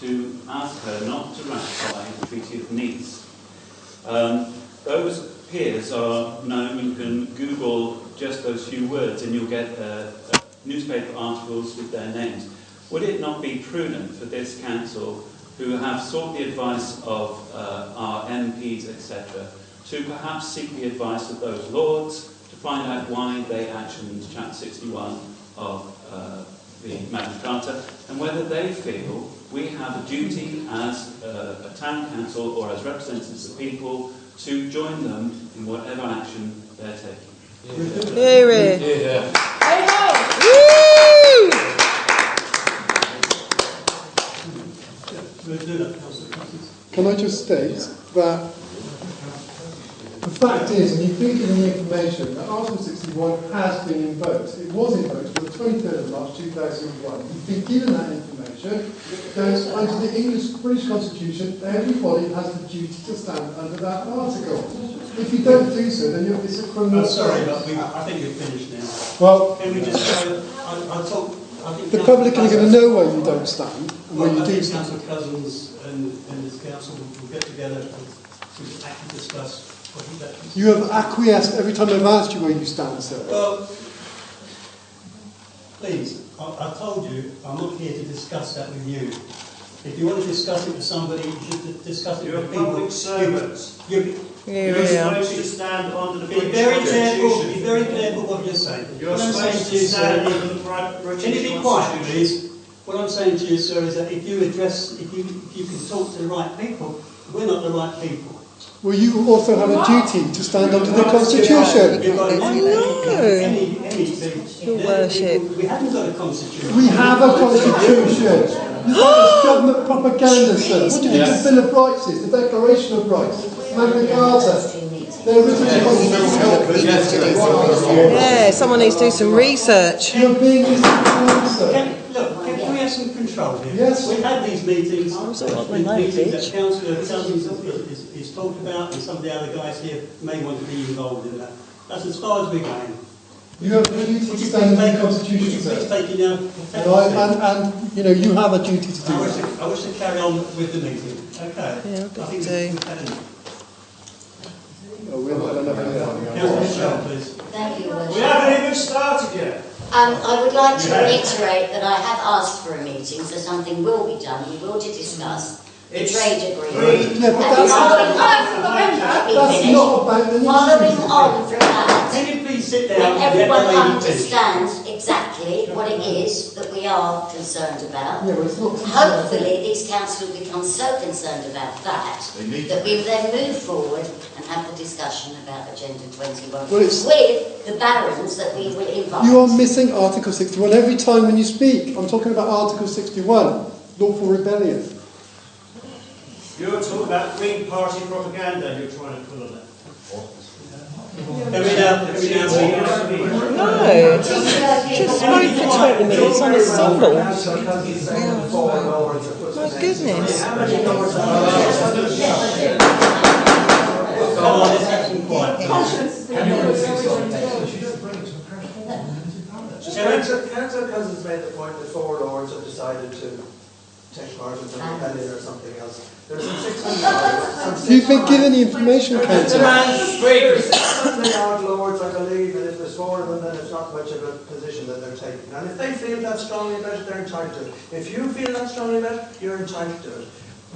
to ask her not to ratify the Treaty of Nice. Those peers are known. You can Google just those few words and you'll get newspaper articles with their names. Would it not be prudent for this council, who have sought the advice of our MPs, etc., to perhaps seek the advice of those lords to find out why they actioned Chapter 61 of the Magna Carta, and whether they feel we have a duty as a town council or as representatives of people to join them in whatever action they're taking. Hear it. Yeah. Can I just state that the fact is, and you think in the information, that Article 61 has been invoked. It was invoked on the 23rd of March 2001. You've been given that information. Because under the British Constitution, everybody has the duty to stand under that article. If you don't do so, then it's a criminal offence. Sorry, but I think you've finished now. Well, can we just go? I think the public are going to know where you don't stand and where you do stand. Council Cousins and this council will get together to actually discuss what he's actually. You have acquiesced every time I've asked you where you stand, sir. Well, please, I told you I'm not here to discuss that with you. If you want to discuss it with somebody, you should discuss it with people. Public servants. You're supposed to stand under the Be very careful what you're saying. You're supposed to stand under the British Can you be quiet, please? What I'm saying to you, sir, is that if you can talk to the right people, we're not the right people. Well, you also have a duty to stand under the Constitution. Your worship. We haven't got a constitution. We have a Constitution. It's government propaganda, sir. What do you think the Bill of Rights is? The Declaration of Rights? Magna Carta? They're written in Constitution. Yeah, someone needs to do some research. You're being misinformed, sir. Look, can we have some control here? Yes. We've had these meetings. Meetings that Councillor Cousins is talked about, and some of the other guys here may want to be involved in that. That's as far as we're going. You have a duty to stand under the Constitution, sir. And you know, you have a duty to do that. I wish to carry on with the meeting. Okay. Yeah, I think we've had enough. We're not another Councillor, please. Thank you, Worship. We haven't even started yet. I would like to reiterate that I have asked for a meeting, so something will be done. We will discuss the trade agreement. Yeah, but that's not about the Following on from that, Can you please sit down? let everyone understand exactly what it is that we are concerned about. Yeah, but it's not. Hopefully, these council will become so concerned about that that we will then move forward and have the discussion about Agenda 21 with the barons that we will invite. You are missing Article 61 every time when you speak. I'm talking about Article 61, lawful rebellion. You're talking about Green Party propaganda you're trying to pull on that. Can we now No, just spoke for 20 minutes on a symbol. My goodness. Come on, let's have some quiet. Councillor Cousins made the point that 4 lords have decided to take part in some rebellion or something else. There's some 600 You've been given the information, Councillor. There's 600 odd lords, I believe, and if there's 4 of them, then it's not much of a position that they're taking. And if they feel that strongly about it, they're entitled to it. If you feel that strongly about it, you're entitled to it.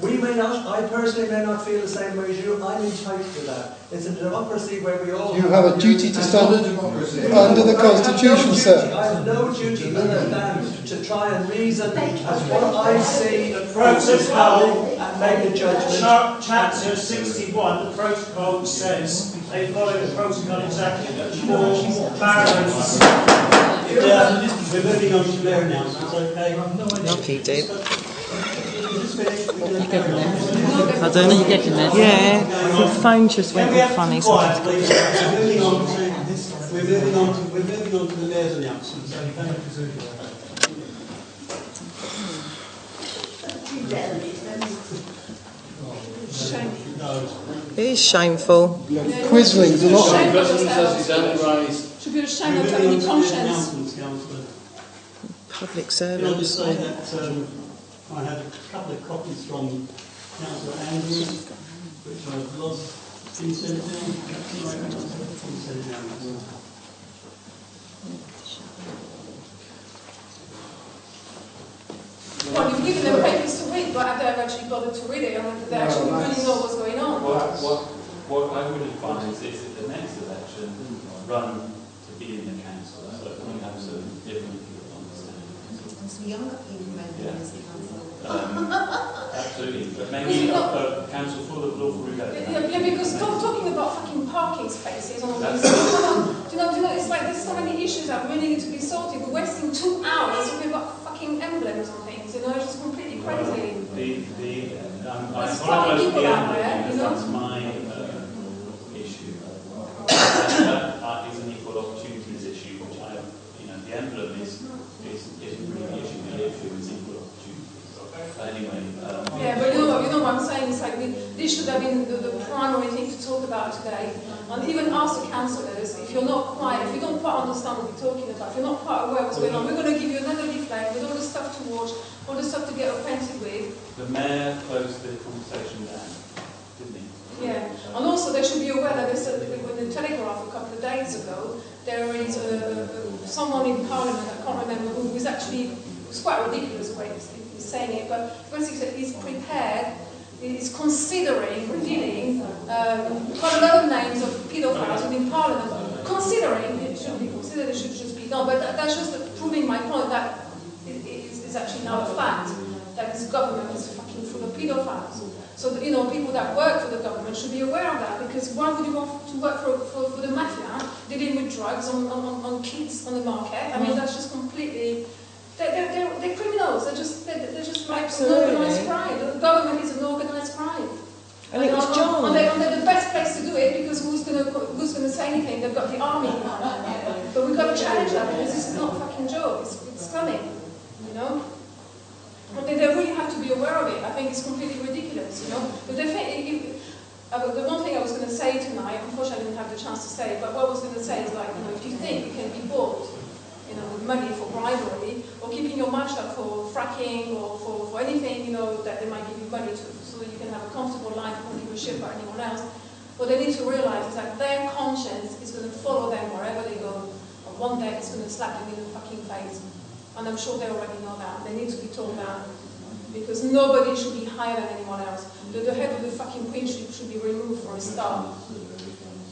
We may not, I personally may not feel the same way as you, I'm entitled to that. It's a democracy where we all... You have a duty to stand under the Constitution, sir. I have no duty other than to try and reason as what I see The protocol and make a judgment. Chapter 61, the protocol says they follow the protocol exactly. That's 4 barons. We're moving on to their announcements, okay? Lucky you did. I don't know, you're getting there. Yeah, the phone just went all funny. So Quiet, please. We're moving on to the mayor's announcements, okay? it is shameful. Quizzling's a lot. Should be ashamed of having any conscience. Public Can I just servants. say that I had a couple of copies from Councillor Andrews, which I've lost. Can you send it down? Can you send it down? Well, you've given them papers to read, but have they actually bothered to read it and they actually really know what's going on? What I would advise is that the next election run to be in the council, so we have some different people understand. So younger people maybe in the council. Absolutely, but maybe a council full of lawful rebellion. Yeah, because talking about fucking parking spaces and all this, do you know, it's like there's so many issues that really need to be sorted. We're wasting 2 hours talking about fucking emblems and things, you know, it's just completely crazy. I apologise for the emblem, because that's my issue. That is an equal opportunities issue, which the emblem isn't really the issue. The issue is equal opportunities. Anyway. Yeah, but you know what I'm saying? It's like this should have been the primary thing to talk about today. And even ask the councillors, if you're not quite, if you don't quite understand what we're talking about, if you're not quite aware of what's going on, we're going to give you another leaflet with all the stuff to watch, all the stuff to get acquainted with. The mayor closed the conversation down, didn't he? Yeah, and also they should be aware that they said in the Telegraph a couple of days ago, there is someone in Parliament, I can't remember who, was actually, it's quite ridiculous the way he's saying it, but basically said he's prepared, he's considering revealing quite a lot of names of paedophiles within Parliament. Considering, it shouldn't be considered, it should just be done, but that's just proving my point that it's actually now a fact that this government is fucking full of paedophiles. So, people that work for the government should be aware of that, because why would you want to work for the mafia dealing with drugs on kids on the market? I mean, that's just completely... They're criminals. They're just like an organised crime. The government is an organised crime. And it was John. And they're the best place to do it, because who's going to say anything? They've got the army. But we've got to challenge that, because this is not a fucking joke. It's coming, But they really have to be aware of it. I think it's completely ridiculous, But the one thing I was going to say tonight, unfortunately I didn't have the chance to say, but what I was going to say is like, if you think you can be bought, with money for bribery, or keeping your mouth shut for fracking, or for anything, that they might give you money to, so that you can have a comfortable life, don't give a shit about anyone else. What they need to realise is that their conscience is going to follow them wherever they go, and one day it's going to slap them in the fucking face. And I'm sure they already know that. They need to be told that. Because nobody should be higher than anyone else. The head of the fucking queen should be removed for a start.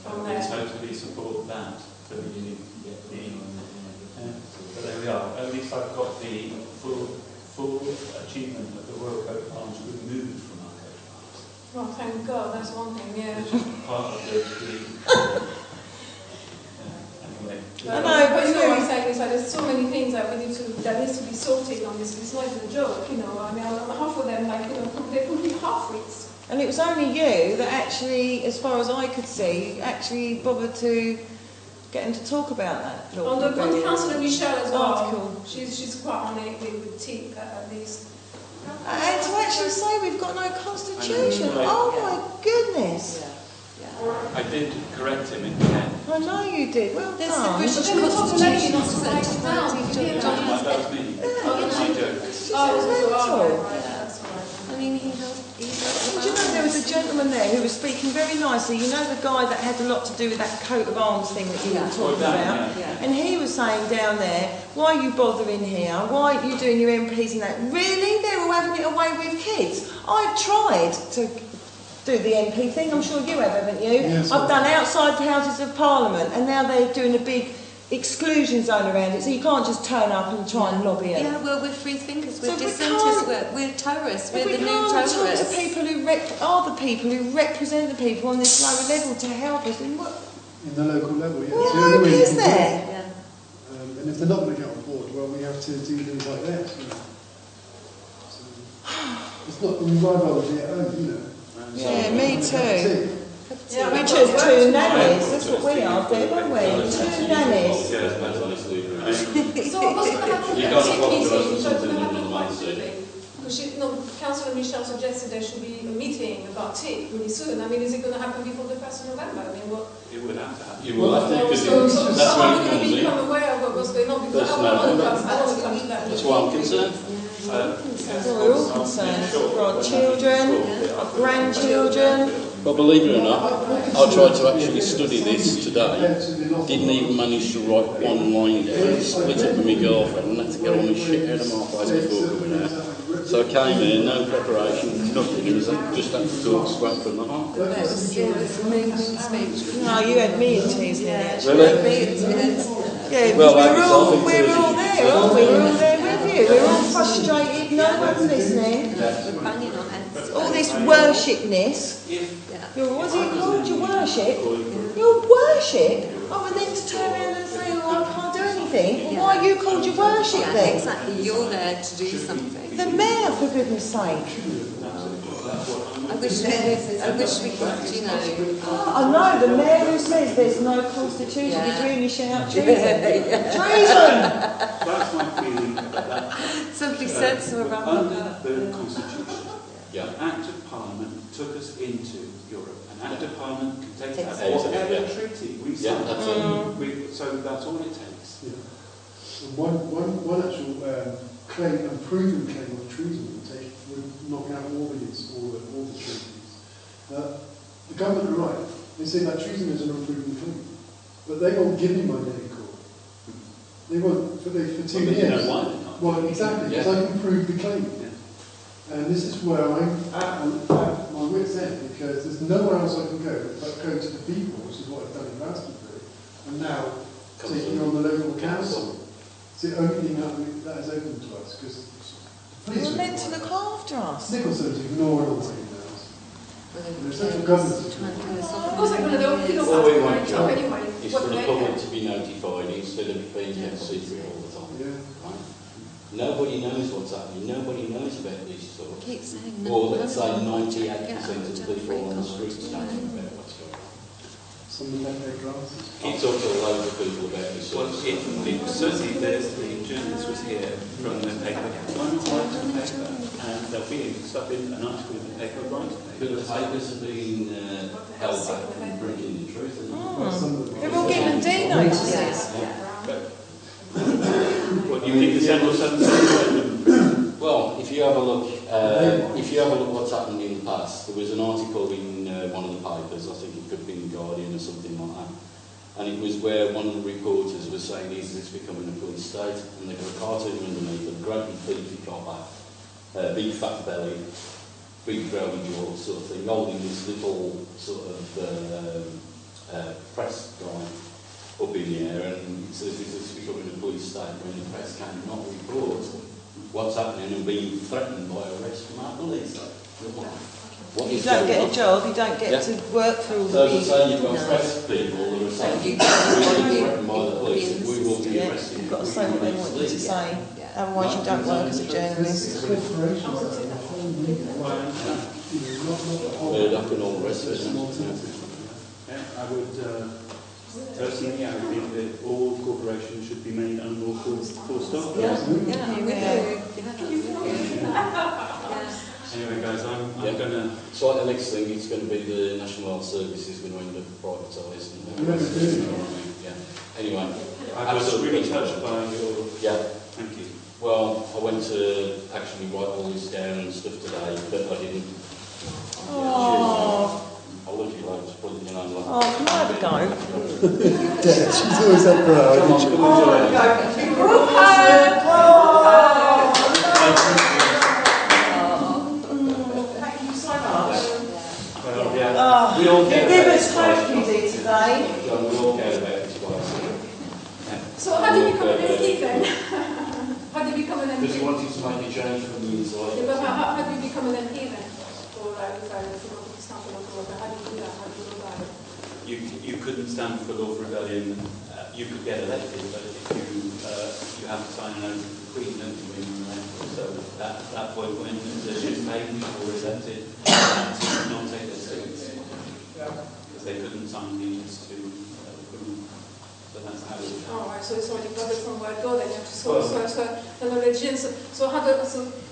From there. I totally support that. But there we are. At least I've got the full achievement of the Royal Coat of Arms removed from our coat of arms. Well, thank God, that's one thing, yeah. It's just part of the anyway. I know, but what I'm saying is that there's so many things that needs to be sorted on this. It's not even a joke, I mean, half of them, they're complete half-wits. And it was only you that actually, as far as I could see, actually bothered to get him to talk about that. On the Councillor Michelle as well. Article. She's quite on it with tea, at least. And to actually say we've got no constitution. Oh my goodness. I did correct him in the end. I know you did. Well There's done. the British Constitution not to write it down. That was me. I mean, do you know there was a gentleman there who was speaking very nicely? You know the guy that had a lot to do with that coat of arms thing that you were talking about? Yeah. And he was saying down there, why are you bothering here? Why are you doing your MPs and that? Really? They're all having it away with kids. I've tried to do the MP thing, I'm sure you have, haven't you? Yes, I've done outside the Houses of Parliament, and now they're doing a big exclusion zone around it, so you can't just turn up and try and lobby it. Yeah, well, we're free thinkers, we're So dissenters, we're terrorists, we're the new terrorists. We can't talk to people who represent the people on this lower level to help us. In the local level, yeah. What hope is there? Yeah. And if they're not going to get on board, well, we have to do things like that. So, it's not my biology at home, Yeah, me too. Yeah, We're just two nannies, that's what we are, Deb, aren't we? Two nannies. So what's going to happen at the TIC meeting? What's going to happen quite quickly? Because Councillor Michelle suggested there should be a meeting about TIC really soon. I mean, is it going to happen before the 1st of November? I mean, what? It would have to happen. You will have to, because So that's how when are it we going comes to in. become aware of what's going on? Because That's I want to come to that. That's why I'm concerned. We're all concerned for our children, our grandchildren. Well, believe it or not, I tried to actually study this today. Didn't even manage to write one line down. Split up with my girlfriend and had to get all my shit out of my face before coming out. So I came here, no preparation, nothing. It was just had to talk straight from the heart. No, you had me in tears nearly, actually. Really? Yeah, well, we're all there, aren't we? We're all there with you. We're all frustrated, no one's listening. All this worshipness. What's it called? Your worship? Your worship? Oh, and then to turn around and say, oh, I can't do anything. Well, why are you called your worship then? Exactly, you're there to do something. The mayor, for goodness sake. I wish we could, you know. I know, the mayor who says there's no constitution, did you really shout treason? Treason! That's my feeling about that. Somebody said so around Under the Constitution, an Act of Parliament took us into Europe. An Act of Parliament can take us whatever treaty we sign. So that's all it takes. One actual claim, a proven claim of treason would knock out all the treaties. The government are right. They say that treason is an unproven claim. But they won't give me my day in court. They won't, for 2 years. You know why they can't. Well, exactly, because I can prove the claim. And this is where I'm at my wit's end, because there's nowhere else I can go but go to the people, which is what I've done in Glastonbury, and now taking on the local council. It's the only thing that is open to us, because We're meant to look after us. Nicholson's ignoring all the emails. There's central government. Of course, I'm going to do it. All we want, John, anyway. is for the public to be notified instead of being kept secret all the time. Yeah. Right? Nobody knows what's happening. Nobody knows about these sorts. Keep saying Or let's say 98% of the people on the streets don't know about what's going on. Some of them have their glasses. Keep talking to loads of people about this Well, sort of stuff. certainly there's the journalist was here from the paper, and there'll be stuff in an article in the paper right. But the papers have been held back from bringing the truth. They're all getting D notices. What do you think the general sentence? Well, if you have a look, what's happened in the past, there was an article in one of the papers, I think it could have been the Guardian or something like that, and it was where one of the reporters was saying, is this becoming a police state? And they've got a cartoon underneath, a great big beefy copper, big fat belly, big growing jaw sort of thing, holding this little sort of press guy up in the air, and it says this is becoming a police state when the press cannot report what's happening and being threatened by arrest from our police. You don't get a job, you don't get to work for all the people. people. So as I say, you've got press people that are saying, we're being threatened by the police, we will be arrested. You've got to say what they want you to say, otherwise you don't work as a journalist. Murdoch and all the rest of it. I would personally, I think that all corporations should be made unlawful full stop. Anyway, guys, I'm going to... So the next thing is going to be the National Health Service is going to end up privatised. Anyway. I was really touched by your... Yeah. Thank you. Well, I went to actually write all this down and stuff today, but I didn't. Oh. I'll let you like to put it in your own life. Oh, can I have a go? Dad, she's always up for her. Come on, Thank you so much. Well, yeah. We all care give about us hope, you did today. John, we all care about this place. So how do you become an MP then? How do you become an MP? Because he wanted to make a change from the inside. Yeah, but how do you become an MP then? Or how do you do that? How do you go about it? You couldn't stand for lawful rebellion. You could get elected, but if you have to sign an oath to the Queen, don't you? So at that point, when the shift made people were elected, they could not take their seats because they couldn't sign allegiance to the Queen. So that's how it was. Oh, right. So it's already got it from where it go. Then you have to so the religion. So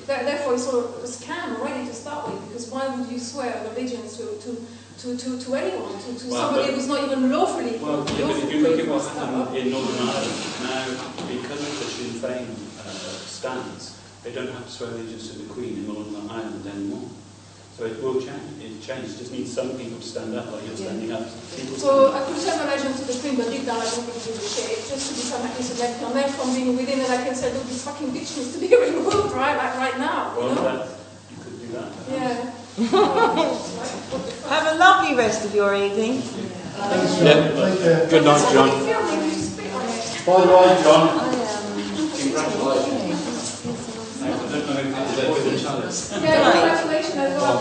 therefore, it's sort of a scam already to start with. Because why would you swear allegiance to anyone, to somebody who's not even lawfully? Well, yeah, but if you look at what happened in Northern Ireland now, because of the Sinn Féin stance, they don't have to swear allegiance to the Queen in Northern Ireland anymore. So it will change. It changes. It just needs some people to stand up like you're standing up. So I could serve a legend to the Queen, but deep down I don't think it would shit. Just to become at least elected on there from being within, and I can say, look, this fucking bitch needs to be removed, right? Like right now. Well, you know? you could do that. Yeah. Have a lovely rest of your evening. Yeah. Good night, John. By the way, John, congratulations. Yeah, congratulations as well.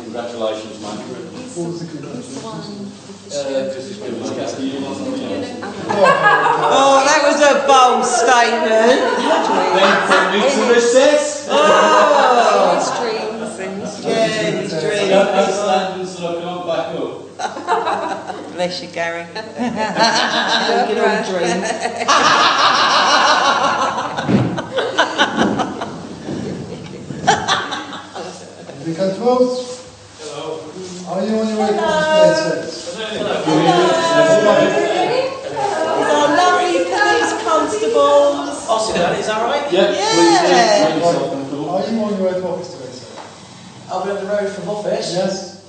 Congratulations, man. What was the congratulations? Oh, that was a bold statement. Oh, His dreams. yeah, his dreams. So I can't back up. Bless you, Gary. Good old dreams. Because close. Hello. Are you on your way to Our lovely police constables. I'll sit down, is that right? Yeah. Yeah. Are you on your way to office today, sir? I'll be on the road from office. Yes.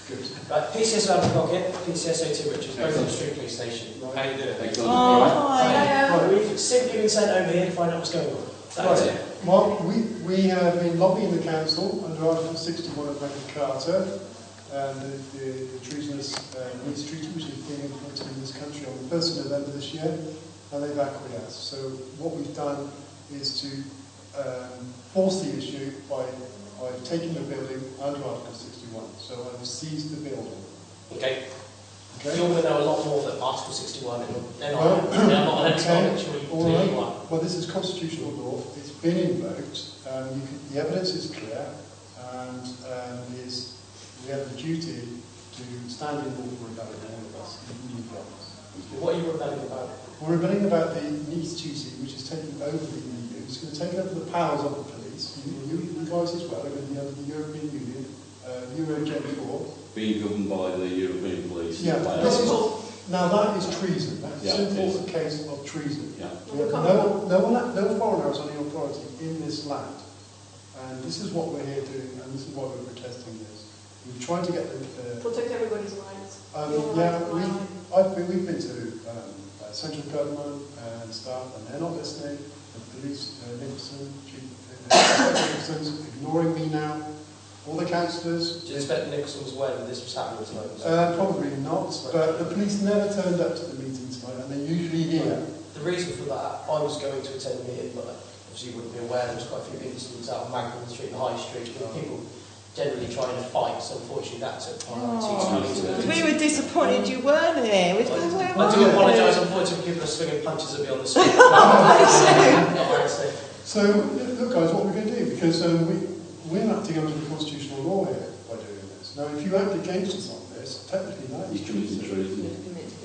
Good. Right, PCS around the pocket, PCS 02 Richards, both on the street police station. How you doing? Oh, hi. Right, we've simply been sent over here to find out what's going on. That's it. Well, we have been lobbying the council under Article 61 of Magna Carta and the treasonous peace treaty which is being implemented in this country on the 1st of November this year, and they've acquiesced. So what we've done is to force the issue by taking the building under Article 61. So I've seized the building. Okay. Okay. You're going to know a lot more than Article 61 and they're not on any All right. Well, this is constitutional law. It's been invoked. The evidence is clear, and we have the duty to stand in lawful rebellion, all of us, even you guys. What are you rebelling about? We're rebelling about the Nice Treaty, which is taking over the EU. It's going to take over the powers of the police. You guys as well are going to be under the European Union, Euro Gen 4. Being governed by the European police. Yeah, now that is treason. That's a simple case of treason. Yeah. We have no foreigner has any authority in this land. And this is what we're here doing, and this is why we're protesting this. We're trying to get the... protect everybody's rights. We've been to central government and staff, and they're not listening. The police, Nicholson, Nicholson's ignoring me now. All the councillors... Do you expect Nicholson was aware that this was happening tonight? Probably not, but the police never turned up to the meeting tonight, and they're usually here. The reason for that, I was going to attend the meeting, but obviously you wouldn't be aware, there was quite a few incidents out on Magna Street and High Street with people generally trying to fight, so unfortunately that took priority. We were disappointed you weren't there. I do apologise, unfortunately people are swinging punches at me on the street. So, look guys, what we're going to do, because we're acting under the constitutional law here by doing this. Now, if you act against us on this, technically that is treason.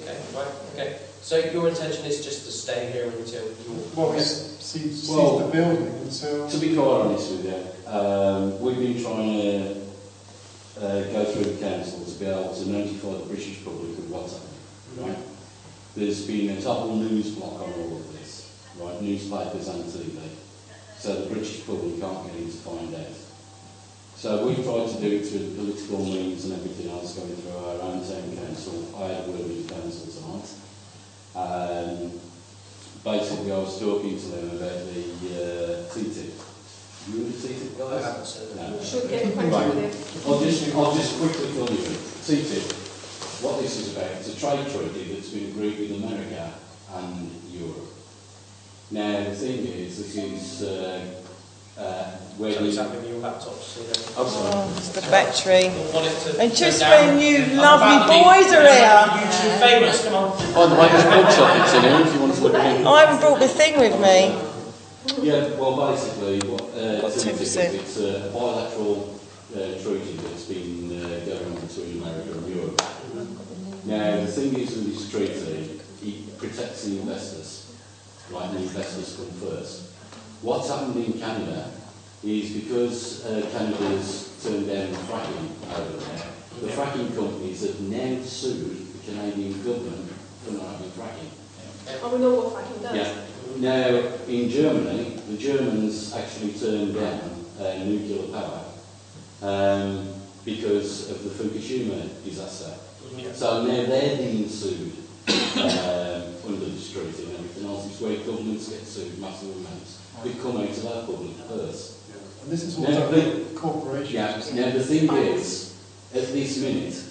Okay, right, okay. So your intention is just to stay here until you... Well, we seize the building until... To be quite honest with you, we've been trying to go through the council to be able to notify the British public of what's happening, right? There's been a total news block on all of this, right? Newspapers and TV. So the British public can't get in to find out. So we've tried to do it through the political means and everything else going through our own town council. I had a word with the council tonight. Basically, I was talking to them about the TTIP. You were the TTIP guys? I haven't said that. You should get acquainted with it. I'll just quickly tell you. TTIP, what this is about, it's a trade treaty that's been agreed with America and Europe. Now, the thing is, this is where What's happening with your laptops? sorry. It's the battery. And just down. when you lovely boys are here. YouTube famous, come on. By the way, there's book sockets in here if you want to look at it. I haven't brought the thing with me. Yeah, well, basically, what Got 2%. it's a bilateral treaty that's been going on between America and Europe. Now, the thing is with this treaty, it protects the investors, right? The investors come first. What's happened in Canada is because Canada's turned down the fracking over there, the fracking companies have now sued the Canadian government for not having fracking. And we know what fracking does. Yeah. Now, in Germany, the Germans actually turned down nuclear power because of the Fukushima disaster. So now they're being sued under this treaty and everything else. It's where governments get sued, massive amounts. They come out of our public purse. And this is also big corporations. Yeah, now the thing is, at this minute,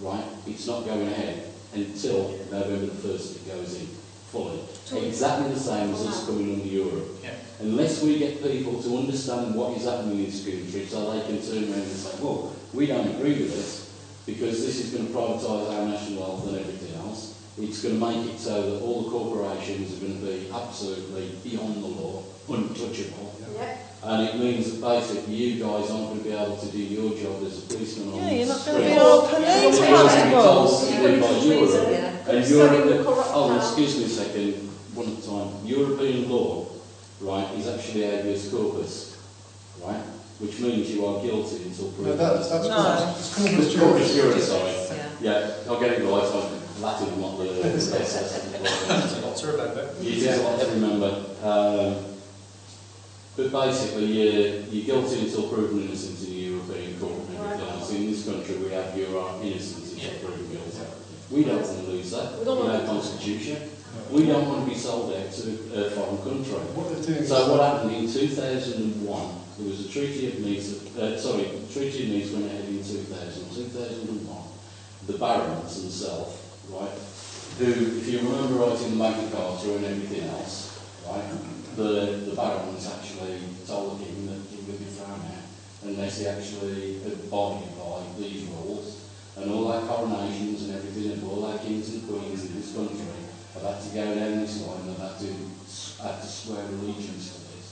right, it's not going ahead until November the 1st it goes in fully. Exactly the same as us coming under Europe. Yeah. Unless we get people to understand what is happening in this country so they can turn around and say, well, we don't agree with this because this is going to privatise our national wealth and everything else. It's going to make it so that all the corporations are going to be absolutely beyond the law, untouchable. Yeah. And it means that basically you guys aren't going to be able to do your job as a policeman on Yeah, you're not the going to street. be all police constables. And Europe, oh, excuse me a second, one at a time. European law, right, is actually habeas corpus, right? Which means you are guilty until proven. No, that's corpus juris, sorry. Yeah, I'll get it right. I'm Latin, I'm not the SS. It's a lot to remember. It is a lot to remember. But basically, you're guilty until proven innocent in the European court and everything else. In this country, we have your innocence until proven guilty. We don't want to lose that. We don't want constitution. We don't want to be sold out to a foreign country. So what happened in 2001, there was a Treaty of Nice, Treaty of Nice went ahead in 2001. The barons themselves, right, who, if you remember right in the Magna Carta and everything else, right, the barons actually told the king that he would be thrown out unless he actually abided by these rules. And all our coronations and everything, and all our kings and queens in this country have had to go down this line and have had to swear allegiance to this.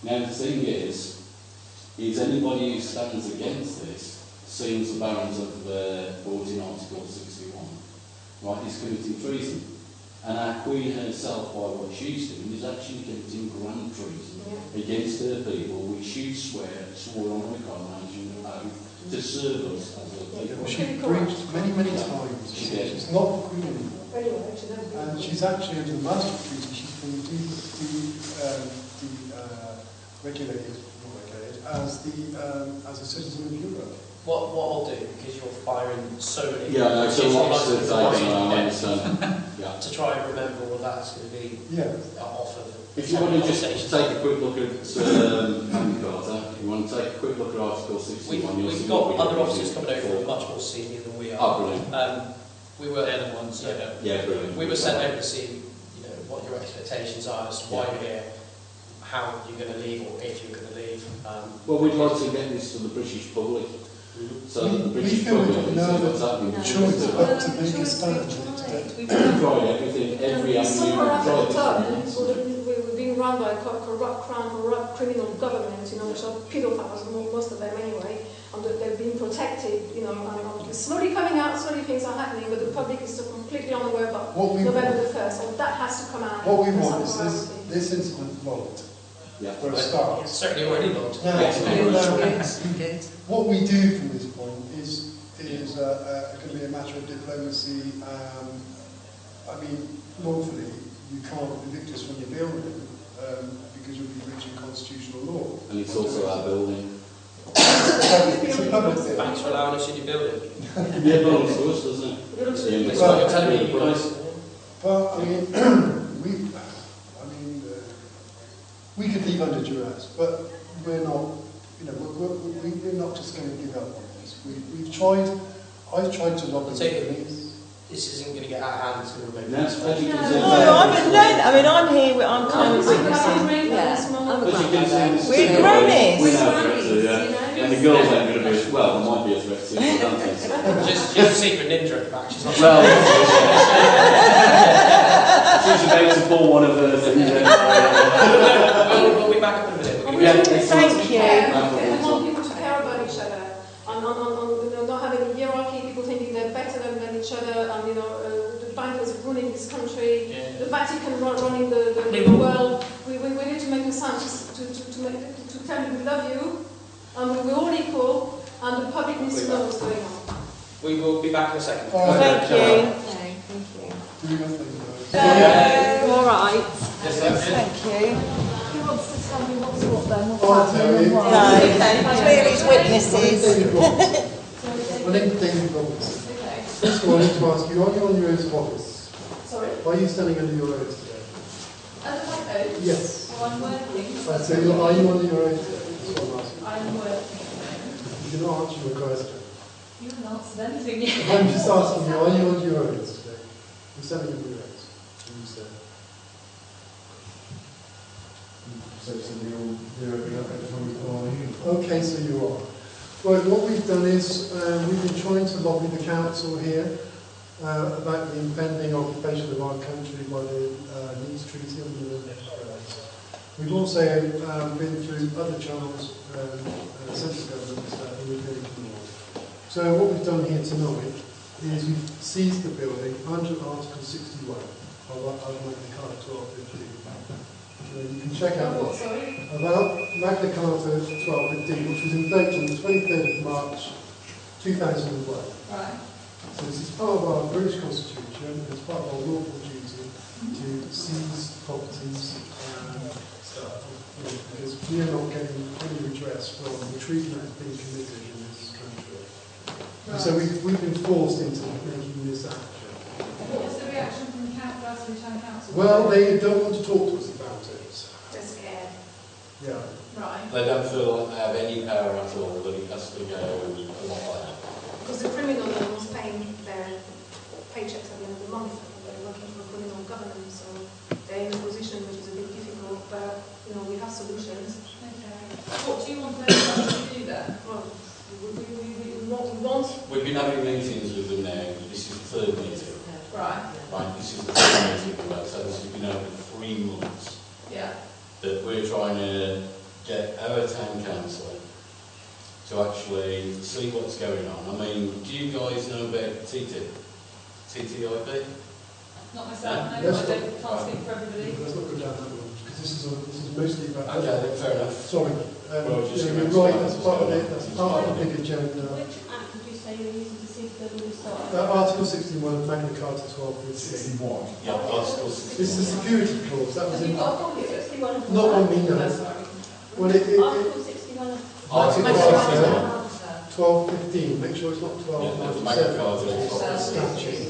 Now the thing is anybody who stands against this seems the barons have brought in Article 61, right, is committing treason. And our Queen herself, by what she's doing, is actually committing grand treason against her people, which she swore on the coronation oath to serve us as her people. She breached many times. She did. She's not the Queen anymore. And she's actually, under the Master Treaty, she's been regulated as a citizen of Europe. What I'll do, because you're firing so many... Yeah, no, so lots of I understand. Yeah. To try and remember what that's going to be off of. If you want to just take a quick look at Magna Carta, you want to take a quick look at Article 61. We've got other officers coming over who are much more senior than we are. Oh, brilliant. We were They're the ones, yeah, brilliant. We were sent over to see, what your expectations are as to why you're here, how you're going to leave, or if you're going to leave. Well, we'd like to get this to the British public. So the British public can see what's happening. Choice but to make a stand. We've tried everything, every avenue. We're being run by a corrupt criminal government, which are pedophiles, most of them anyway, and they're being protected, and it's slowly coming out, slowly things are happening, but the public is still completely unaware about November the 1st, so that has to come out. What we want is this incident logged. Yeah. For a start. It's certainly already logged. What we do from this point is going to be a matter of diplomacy. Lawfully, you can't evict us from your building because you'll be breaching constitutional law. And it's also our building. It's a public building. Thanks for allowing us in your building. Yeah, it belongs to us, doesn't it? It's like you're telling me you guys... But, we could leave under duress, but we're not, we're not just going to give up on this. We've tried, I've tried to lobby the police. This isn't going to get out of hand until November. I'm here, I'm kind of witnessing. We're grannies. And the girls ain't going to be as well, there might be a threat to you, don't they? Just a secret ninja at the back, she's not... She's about to pull one of her things. We'll be back up in a minute. Thank you. We want people to care about each other, and not having a hierarchy, people thinking they're better than each other, and the bankers running this country, the Vatican running the world. We need to make a sound to tell you we love you, and we're all equal, and the public needs to know what's going on. We will be back in a second. Thank you. Do nothing. All right. Yes, thank you. tell me what's what then? What's I'll tell happening you. and why? No, clear his witnesses. David Robertson. My name's David Robertson. Okay. First of all, I need to ask you, are you on your oath of office? Sorry? Are you standing under your oath today? Under my oath? Yes. Well, I'm working. I say, are you under your oath today? That's what I'm asking. I'm working. You can answer your question. You haven't answered anything yet. I'm just asking you, are you under your oath today? You're standing under your oath. You said. Okay, so you are. Right, what we've done is we've been trying to lobby the council here about the impending occupation of our country by the Nice Treaty of the We've also been through other channels, central governments that have been ignored. So what we've done here tonight is we've seized the building under Article 61 of Magna Carta 1215. You can check out What, sorry? about Magna Carta 1215, which was invoked on the 23rd of March 2001. Right. So this is part of our British Constitution, it's part of our lawful duty to seize properties and stuff, because we are not getting any redress from the treatment that's being committed in this country. Right. So we've been forced into making this action. What was the reaction from the Glastonbury Town Council? Well, they don't want to talk to us about it. They're scared. Yeah. Right. They don't feel like they have any power at all, that it has to go a lot like that. Because the criminal ones paying their paychecks at the end of the month, they're working for a criminal government, so they're in a position which is a bit difficult, but you know, we have solutions. Okay. What do you want them to do then? Well, we want... We've been having meetings with them now. This is the third meeting. Right. Right, this is the third meeting we've had, so this has been over 3 months. Yeah. That we're trying to get our town council to actually see what's going on. I mean, do you guys know about TTIP? Not myself, no, Yes. I can't speak for everybody. Let's not go down that road, because this is mostly about... Okay, then fair enough. Sorry. Well, just you're give right, me that's what's part of going it, on. that's part of the big agenda. Which act did you say you're using to see if they're really started? Article 61 of Magna Carta 1215. 61? Yeah, Article 61. It's the security clause, that was Have in... you got a copy of it? 61 of Not on me, no. That's sorry. Well, Article 61 of... Article Magna 1215, make sure it's not 12. Yeah, that's Magna Carta. Statute.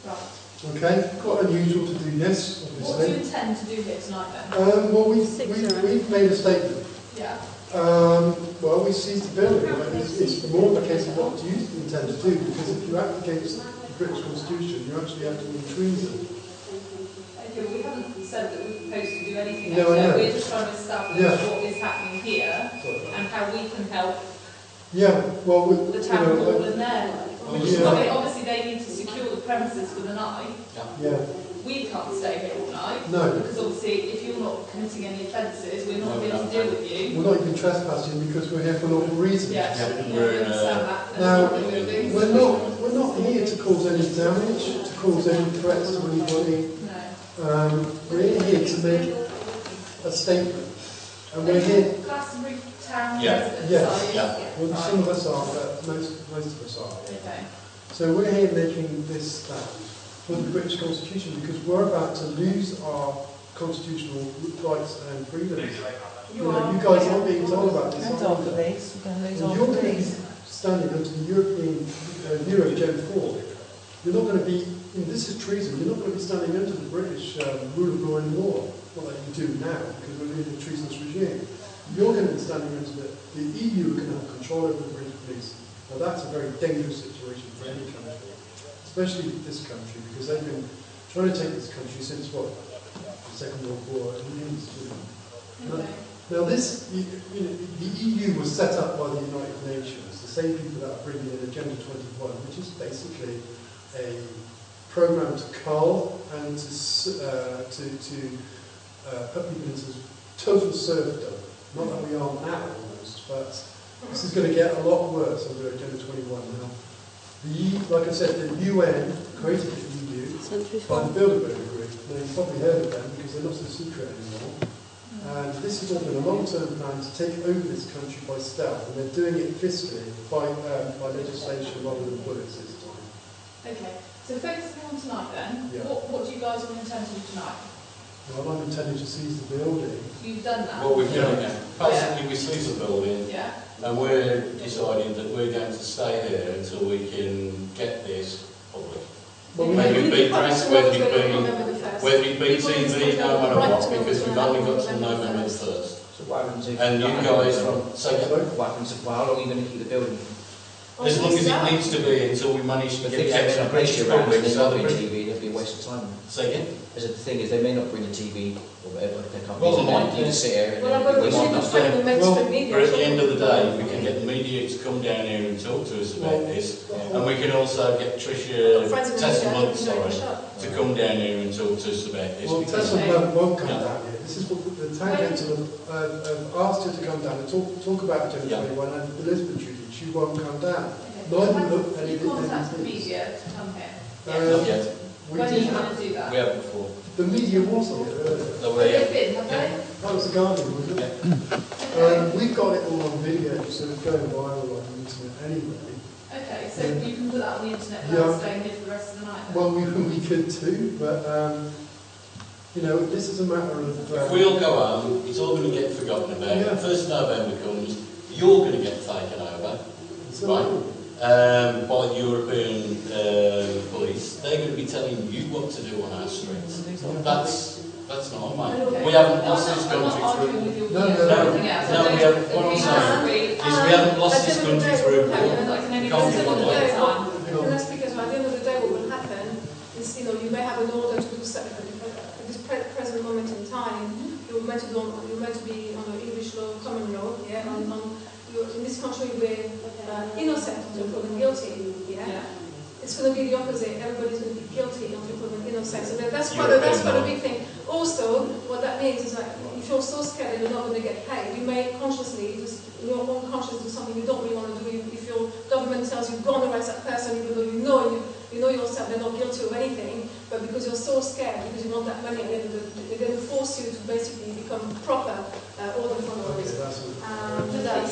Right. Okay, quite unusual to do this, What do you obviously. intend to do here tonight then? Well, we've made a statement. Yeah. Well, we seized the building. Right? It's more of a case of what do you intend to do, because if you act against the British Constitution, you actually have to do treason. Okay, well, we haven't said that we're supposed to do anything No, else. I know. We're just trying to establish what is happening here and how we can help Yeah, well, the town hall and there. yeah. Obviously, they need to secure the premises for the night. Yeah. We can't stay here all night. No. Because obviously, if you're not committing any offences, we're not here to deal with you. We're not even trespassing because we're here for lawful reasons. Yes, Yeah, we understand that. Now, We're we're not here to cause any damage, to cause any threats to anybody. No. We're here to make a statement. And we're here... Glastonbury Town Yeah. residents, Yes. are you? Yeah. Well, some of us are, but most of us are. Okay. So we're here making this stand for the British Constitution because we're about to lose our constitutional rights and freedoms. You guys aren't being told about this. Hands off the police, we're going to lose our You're going to be police. standing under the European Euro Gen 4. You're not going to be, this is treason, you're not going to be standing under the British rule of law and law. Not like you do now, because we're in a treasonous regime. You're going to be standing under the EU are going to have control over the British police. Now that's a very dangerous situation for any country, especially this country, because they've been trying to take this country since what? The Second World War. Now this, the EU was set up by the United Nations, the same people that are bringing in Agenda 21, which is basically a program to cull and to put people into total serfdom. Not that we are now almost, but this is going to get a lot worse under Agenda 21 now. Like I said, the UN created the EU by the Bilderberg Group. Now you've probably heard of them because they're not so secret anymore. And this has all been a long-term plan to take over this country by stealth, and they're doing it fiscally by legislation rather than bullets this time. Okay, so focusing on tonight then, Yeah. what do you guys want to intend to do tonight? Well, I'm intending to seize the building. You've done that? Well, we've done it now. Basically, we seize the building, Yeah. and we're deciding that we're going to stay here until we can get this public. Well, Whether it be press, whether it be TV, no matter Right what, to know because what's we've going only on got with till November November the 1st. 1st. So what happens if... And you guys from... What happens if... How long are you going to keep the building? As long as it needs to be until we manage to The get thing is, they may not bring you around, they so not bring the TV, it'll be a waste of time. Say again? As the thing is, they may not bring the TV or whatever, they can't Well, use it, you just sit here and Well, I've it'll got be to wasted restrict time. the mainstream media. But at the end of the day, we can get the media to come down here and talk to us about this, and we can also get Trisha Tessamont, to come down here and talk to us about this. Well, because Tessamont won't come down here. This is what the town council have asked her to come down and talk about Agenda 21 and the Lisbon Treaty. She won't come down. Neither look any Contact the media to come here. Not yet. We When are did you going have, to do that? We haven't before. the media was on it earlier. No, Have we they haven't. been, have they? That was the Guardian, wasn't it? We've got it all on video, so it's going viral on the internet anyway. Okay, so you can put that on the internet Yeah. without staying here for the rest of the night then? Well, we could too, but you know, this is a matter of. If we all go home, it's all going to get forgotten about. Yeah. 1st November comes, you're going to get taken over, So, right? By the European police. They're going to be telling you what to do on our streets. That's not mate. We haven't lost this country through. No, We haven't. What I'm saying is we haven't lost this country through war. And that's because at the end of the day what will happen is, you know, you may have an order to do something at this present moment in time. You're meant to be on an English law, common law, yeah, in this country we're innocent until proven guilty, yeah? It's going to be the opposite. Everybody's going to be guilty until proven innocent. So that's quite a big thing. Also, what that means is like, if you're so scared that you're not going to get paid, you may consciously, just in your own conscience, do something you don't really want to do. If your government tells you go and arrest that person, even though you know yourself they're not guilty of anything, but because you're so scared, because you want that money, and they're going to force you to basically become proper order followers.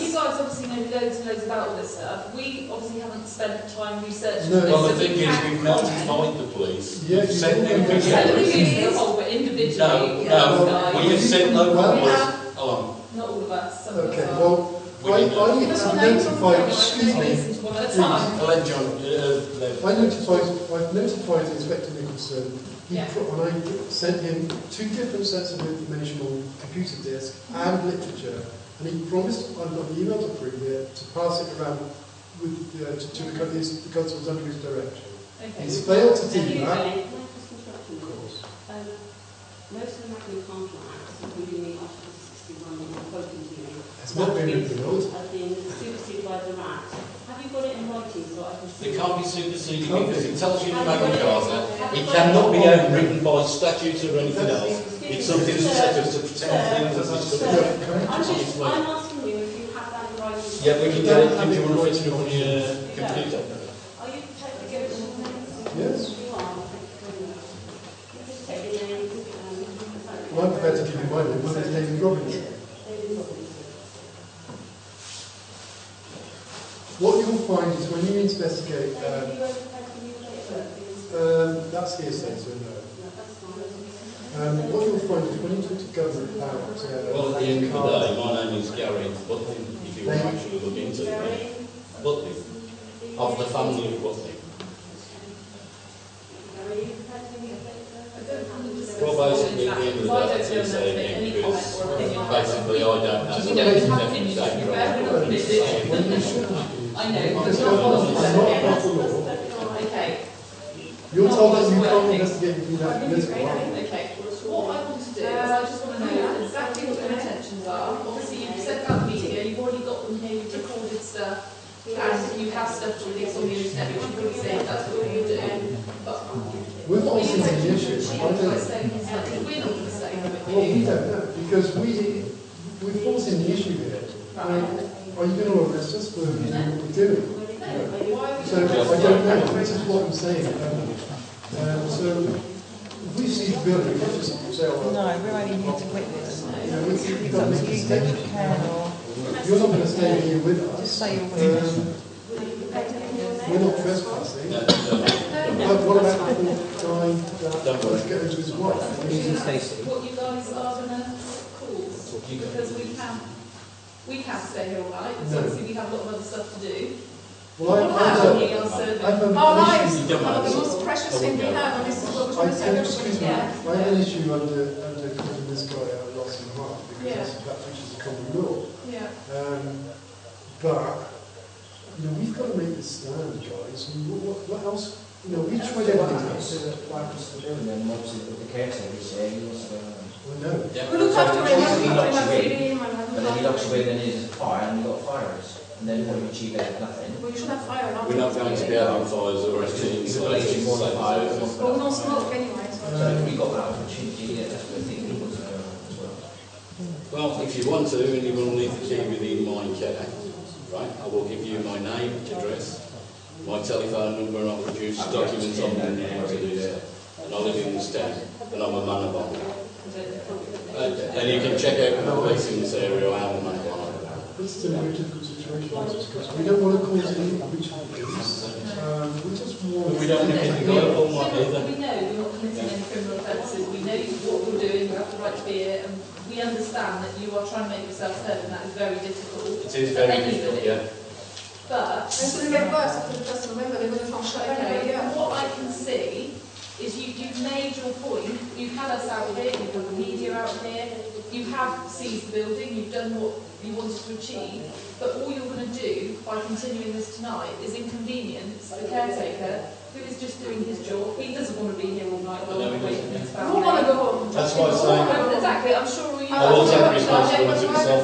You guys obviously know loads and loads about all this stuff. We obviously haven't spent time researching No. this. Well, so the thing is, we've notified the police. Yeah, We've sent them the videos. whole, but individually. No, we have sent local police. Hold on. Not all of us. Some of Okay, us are. well, I need to notify. Excuse me. Listen to one at a time. I'll let John. I've notified Inspector Nicholson. Yeah. And I sent him 2 different sets of information on computer disk and literature, and he promised, I've got the email to prove it, to pass it around with, to the constables under his direction. Okay. He's failed to do Usually, that. of course. Most of the Magna Carta Acts, including the Article 61 that you're quoting to me, It's not been repealed. have been superseded by the Act. Have you got it in writing so I can see? They can't be superseded because it tells you in the Magna Carta it cannot be overwritten by statute or anything else. It's something that's set up to protect things as this country. I'm asking you if you have that in writing. Yeah, we can get it. Do you want to write it on your computer? Are you prepared to give it to me? Yes. You are. Just take the names. Well, I'm prepared to give you my name. My name's David Robbins. What you'll find is when you investigate, that's hearsay, so no. What you'll find is when you talk to government about... Well, at the end of the day, my name is Gary Butlin, if you want to actually look into it. Butlin, of the family of Butlin. Well, basically, at the end of the day, it's hearsay because basically I don't know. I know. It's not part of law. Okay. You're told that you can't investigate if you don't political. Okay. What I want to do is I just want to know exactly what your intentions are. Obviously, you've said about media, you've already got them here, you've recorded stuff, and you have stuff to release on the internet, which you've already said that's what you're doing. But We're forcing the issue. we're not going to say Well, we don't know, because we're forcing the issue here. I mean, are you going to arrest us for doing what we're doing? So I don't know. This is what I'm saying. So if we see the building, we just say, oh, well, No, we're only here to witness. you know, we've It's got up to to make a you, whether you statement. can or You're not going to stay here with us. just say you're witness. We're not trespassing. No. I what about the guy that was going to his wife? What you guys are going to cause, because we can't stay here all night, because obviously we have a lot of other stuff to do. Well, our lives are the most precious thing we have, and this is what we're trying to say. I have an issue under calling this guy a loss in heart, because that which is a common law. Yeah. But, you know, we've got to make this stand, guys. I mean, what else? You know, we've tried everything else. What happens to the building then, obviously, with the caretakers there, he wants to... Well, no. We look after him, he locks you in, and then he locks you in, and there's a fire, and you've got fire risk. And then what do you achieve there? Nothing. Well, you should have fire alarm. We're not going to be having fires or anything. It's a blazing bonfire. Well, no smoke anyway. So we've got that opportunity, that's what I think people to go as well. Well, if you want to, and you will need the key within my care, right, I will give you my name, address, my telephone number, and I'll produce documents on them now to do so. And I live in this town, and I'm a man of honour. And you can check out the police in this area, I am a man of honour. This is a very difficult situation, because we don't want to cause any breach of peace. We just want... We don't want anything local either. We know you're not committing any criminal offences, we know what you're doing, you have the right to be here, and we understand that you are trying to make yourself heard, and that is very difficult. It is very difficult, yeah. But it's going to get worse after the 1st of November, they're going to try and shut it down. What I can see is you've made your point, you've had us out here, you've got the media out here, you have seized the building, you've done what you wanted to achieve, but all you're going to do by continuing this tonight is inconvenience the caretaker, who is just doing his job. He doesn't want to be here all night long waiting for his family. We all want to go home. That's why I'm saying... Exactly, I'm sure you... I will take responsibility for myself.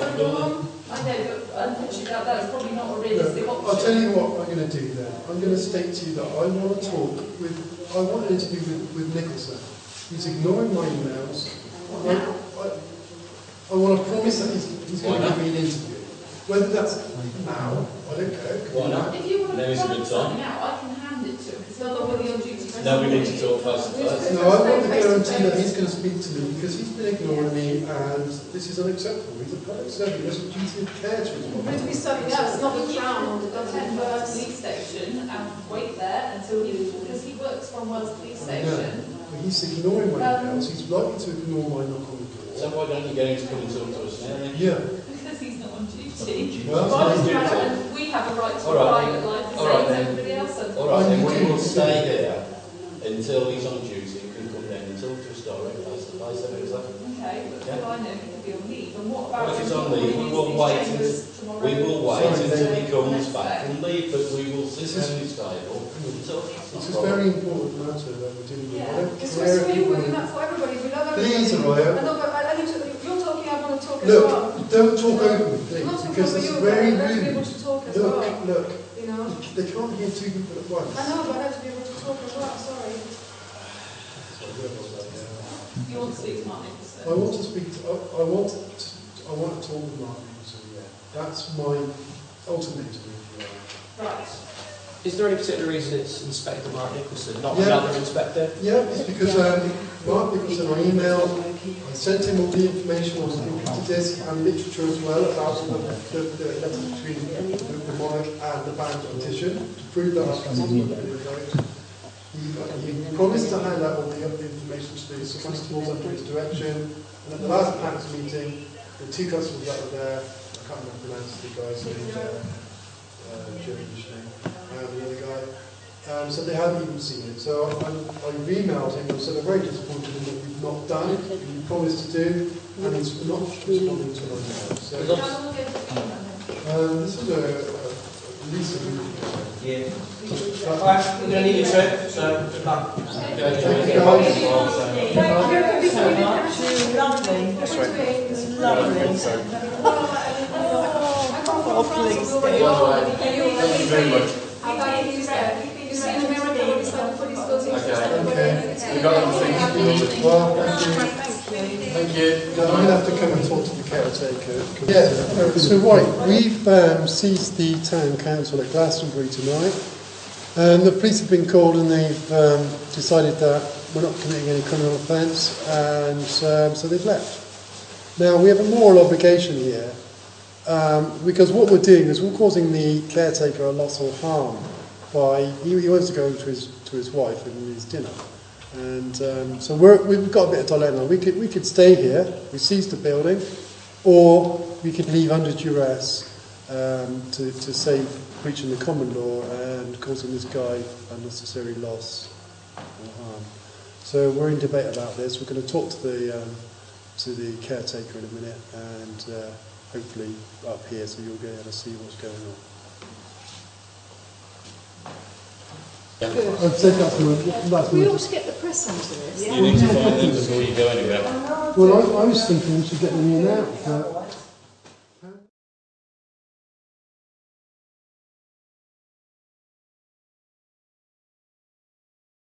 I know, but unfortunately that is probably not a realistic option. I'll tell you what I'm going to do then. I'm going to state to you that I want to talk with... I want an interview with Nicholson. He's ignoring my emails. I want to promise that he's going to give me an interview. Whether that's now, I don't care. Why not? If you want to Now is a good time. now, I can hand it to him, because he'll not be on duty. No, we need to talk face to face. No, I want the guarantee that he's going to speak to me, because he's been ignoring me, and this is unacceptable. He's a public servant. He has a duty of care to his We're meant to be something else, not the crown or the attend Wales Police Station and wait there until because he works from Wales Police Station. But he's ignoring my emails. He's likely to ignore my knock on the door. So why don't you get him to come and talk to us now? Yeah. Because he's not on duty. Well, and we have a right to a private life the same as everybody else. Alright, then we will stay there until he's on duty and can come down and talk to us direct face to face. Okay, but I know he could be on leave. And what about... Well, if he's on leave, we will wait until he comes back from leave, but we will sit down at his table and talk. This is a very important matter that we're dealing with. I don't It's care for if you, you we're doing that for everybody. We love everybody. Please, Araya. I know, but you're talking, I want to talk as Look, well. don't talk over me, I'm please, not talking because over it's you, very but I have to be rude. able to talk as Look, well. look. You know? They can't hear two people at once. I know, but I have to be able to talk as well, sorry. You want to speak to Mark Nicholson? I want to speak to, I want to talk with Mark Nicholson, yeah. That's my ultimatum. Right. Is there any particular reason it's Inspector Mark Nicholson, not Yeah. another inspector? Yeah, it's because Mark Nicholson, I emailed, I sent him all the information on the disc and literature as well about the letter between the monarch and the banned petition to prove that I was He promised to hand out all the information to the constables under his direction, and at the last PAX meeting, the two constables that were there, I can't remember the names of the guys, Jeremy Schneck, and the other guy, so they hadn't even seen it. So I've emailed him and said I'm very disappointed in what we've not done, what you promised to do, and he's not responding to my email. So this is at least a week ago. Yeah. Alright, we're going to need a trip, so good luck. Thank you. Lovely. That's right. It's lovely. Oh, please. Thank you very much. You see in America when he's like put his goods into Okay. We got everything. Well, thank you. I'm going to have to come and talk to the caretaker. Yeah, so right, we've seized the town council at Glastonbury tonight. The police have been called and they've decided that we're not committing any criminal offence, and so they've left. Now, we have a moral obligation here, because what we're doing is we're causing the caretaker a loss or harm. by, he wants to go to his wife and his dinner. And so we've got a bit of dilemma. We could stay here, we seize the building, or we could leave under duress to save breaching the common law and causing this guy unnecessary loss or harm. So we're in debate about this. We're going to talk to the caretaker in a minute, and hopefully up here, so you'll be able to see what's going on. I've said that's We ought to get the press onto this. You need to find them before you go anywhere. Well, I was thinking we should get them in and out.